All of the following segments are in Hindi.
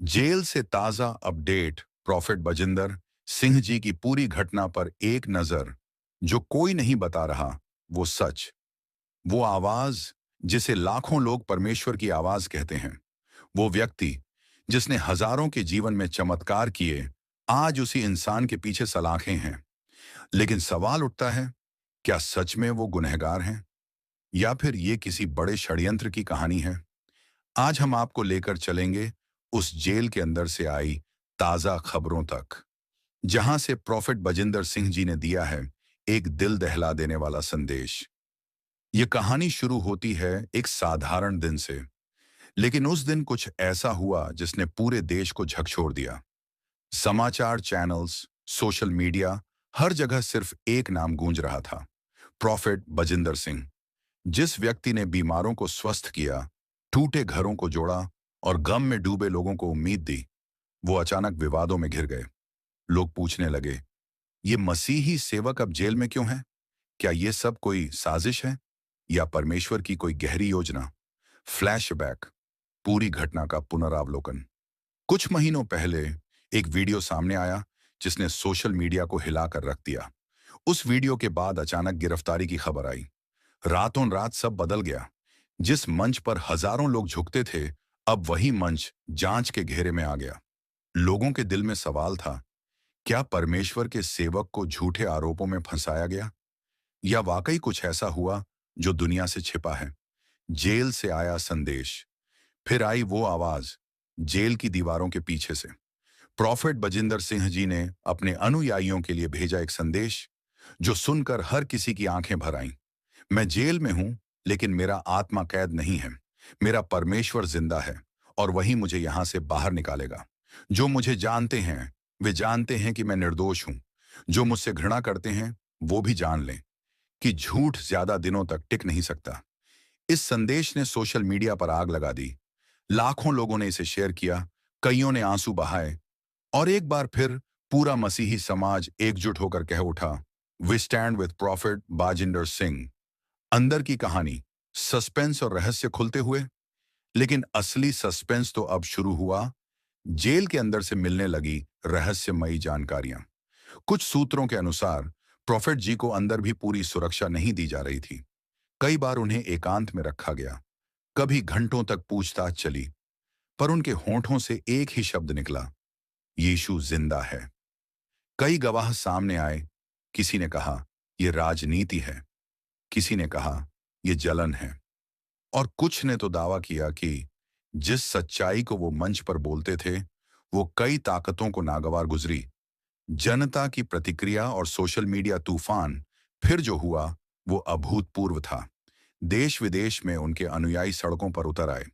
जेल से ताजा अपडेट। प्रॉफिट बजिंदर सिंह जी की पूरी घटना पर एक नजर। जो कोई नहीं बता रहा वो सच, वो आवाज जिसे लाखों लोग परमेश्वर की आवाज कहते हैं, वो व्यक्ति जिसने हजारों के जीवन में चमत्कार किए, आज उसी इंसान के पीछे सलाखें हैं। लेकिन सवाल उठता है, क्या सच में वो गुनहगार हैं या फिर ये किसी बड़े षड्यंत्र की कहानी है? आज हम आपको लेकर चलेंगे उस जेल के अंदर से आई ताजा खबरों तक, जहां से प्रॉफिट बजिंदर सिंह जी ने दिया है एक दिल दहला देने वाला संदेश। ये कहानी शुरू होती है एक साधारण दिन से, लेकिन उस दिन कुछ ऐसा हुआ जिसने पूरे देश को झकझोर दिया। समाचार चैनल्स, सोशल मीडिया, हर जगह सिर्फ एक नाम गूंज रहा था, प्रॉफिट बजिंदर सिंह। जिस व्यक्ति ने बीमारों को स्वस्थ किया, टूटे घरों को जोड़ा और गम में डूबे लोगों को उम्मीद दी, वो अचानक विवादों में घिर गए। लोग पूछने लगे, ये मसीही सेवक अब जेल में क्यों है? क्या ये सब कोई साजिश है या परमेश्वर की कोई गहरी योजना? फ्लैशबैक, पूरी घटना का पुनरावलोकन। कुछ महीनों पहले एक वीडियो सामने आया जिसने सोशल मीडिया को हिलाकर रख दिया। उस वीडियो के बाद अचानक गिरफ्तारी की खबर आई। रातों रात सब बदल गया। जिस मंच पर हजारों लोग झुकते थे, अब वही मंच जांच के घेरे में आ गया। लोगों के दिल में सवाल था, क्या परमेश्वर के सेवक को झूठे आरोपों में फंसाया गया या वाकई कुछ ऐसा हुआ जो दुनिया से छिपा है? जेल से आया संदेश। फिर आई वो आवाज जेल की दीवारों के पीछे से। प्रॉफिट बजिंदर सिंह जी ने अपने अनुयायियों के लिए भेजा एक संदेश जो सुनकर हर किसी की आंखें भर आईं। मैं जेल में हूं, लेकिन मेरा आत्मा कैद नहीं है। मेरा परमेश्वर जिंदा है और वही मुझे यहां से बाहर निकालेगा। जो मुझे जानते हैं वे जानते हैं कि मैं निर्दोष हूं। जो मुझसे घृणा करते हैं वो भी जान लें कि झूठ ज्यादा दिनों तक टिक नहीं सकता। इस संदेश ने सोशल मीडिया पर आग लगा दी। लाखों लोगों ने इसे शेयर किया, कईयों ने आंसू बहाए और एक बार फिर पूरा मसीही समाज एकजुट होकर कह उठा, we stand with prophet Bajinder Singh. अंदर की कहानी, सस्पेंस और रहस्य खुलते हुए, लेकिन असली सस्पेंस तो अब शुरू हुआ। जेल के अंदर से मिलने लगी रहस्यमयी जानकारियां। कुछ सूत्रों के अनुसार प्रॉफिट जी को अंदर भी पूरी सुरक्षा नहीं दी जा रही थी। कई बार उन्हें एकांत में रखा गया, कभी घंटों तक पूछताछ चली, पर उनके होंठों से एक ही शब्द निकला, यीशु जिंदा है। कई गवाह सामने आए। किसी ने कहा यह राजनीति है, किसी ने कहा यह जलन है, और कुछ ने तो दावा किया कि जिस सच्चाई को वो मंच पर बोलते थे वो कई ताकतों को नागवार गुजरी। जनता की प्रतिक्रिया और सोशल मीडिया तूफान फिर जो हुआ वो अभूतपूर्व था। देश विदेश में उनके अनुयायी सड़कों पर उतर आए।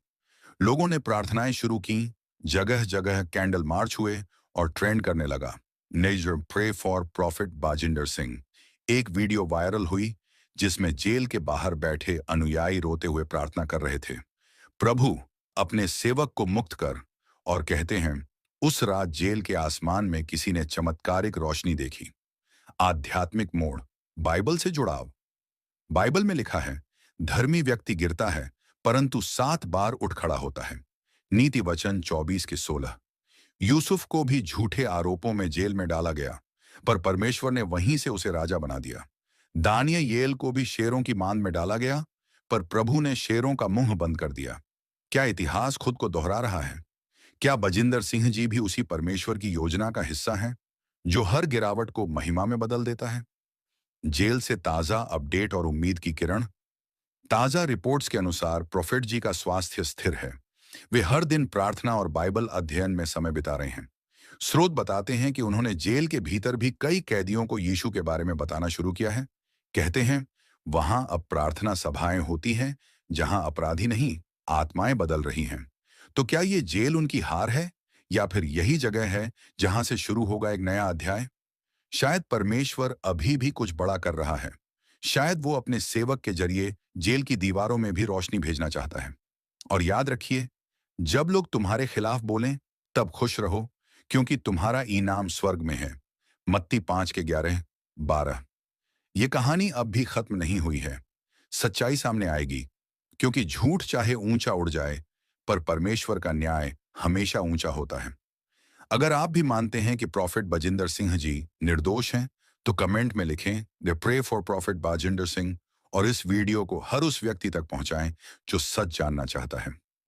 लोगों ने प्रार्थनाएं शुरू की, जगह जगह कैंडल मार्च हुए और ट्रेंड करने लगा, नेजर pray for profit Bajinder Singh. एक वीडियो वायरल हुई जिसमें जेल के बाहर बैठे अनुयायी रोते हुए प्रार्थना कर रहे थे, प्रभु अपने सेवक को मुक्त कर। और कहते हैं, उस रात जेल के आसमान में किसी ने चमत्कारिक रोशनी देखी। आध्यात्मिक मोड़, बाइबल से जुड़ाव। बाइबल में लिखा है, धर्मी व्यक्ति गिरता है परंतु 7 बार उठ खड़ा होता है। नीति वचन 24:16। यूसुफ को भी झूठे आरोपों में जेल में डाला गया, पर परमेश्वर ने वहीं से उसे राजा बना दिया। दानियेल को भी शेरों की मांद में डाला गया, पर प्रभु ने शेरों का मुंह बंद कर दिया। क्या इतिहास खुद को दोहरा रहा है? क्या बजिंदर सिंह जी भी उसी परमेश्वर की योजना का हिस्सा हैं, जो हर गिरावट को महिमा में बदल देता है? जेल से ताजा अपडेट और उम्मीद की किरण। ताजा रिपोर्ट्स के अनुसार प्रॉफिट जी का स्वास्थ्य स्थिर है। वे हर दिन प्रार्थना और बाइबल अध्ययन में समय बिता रहे हैं। स्रोत बताते हैं कि उन्होंने जेल के भीतर भी कई कैदियों को यीशु के बारे में बताना शुरू किया है। कहते हैं, वहां अब प्रार्थना सभाएं होती हैं जहां अपराधी नहीं, आत्माएं बदल रही हैं। तो क्या ये जेल उनकी हार है या फिर यही जगह है जहां से शुरू होगा एक नया अध्याय? शायद परमेश्वर अभी भी कुछ बड़ा कर रहा है। शायद वो अपने सेवक के जरिए जेल की दीवारों में भी रोशनी भेजना चाहता है। और याद रखिए, जब लोग तुम्हारे खिलाफ बोलें तब खुश रहो, क्योंकि तुम्हारा इनाम स्वर्ग में है। मत्ती 5:11-12। ये कहानी अब भी खत्म नहीं हुई है। सच्चाई सामने आएगी, क्योंकि झूठ चाहे ऊंचा उड़ जाए, पर परमेश्वर का न्याय हमेशा ऊंचा होता है। अगर आप भी मानते हैं कि प्रॉफिट बजिंदर सिंह जी निर्दोष हैं, तो कमेंट में लिखें दे pray for profit Bajinder Singh और इस वीडियो को हर उस व्यक्ति तक पहुंचाएं जो सच जानना चाहता है।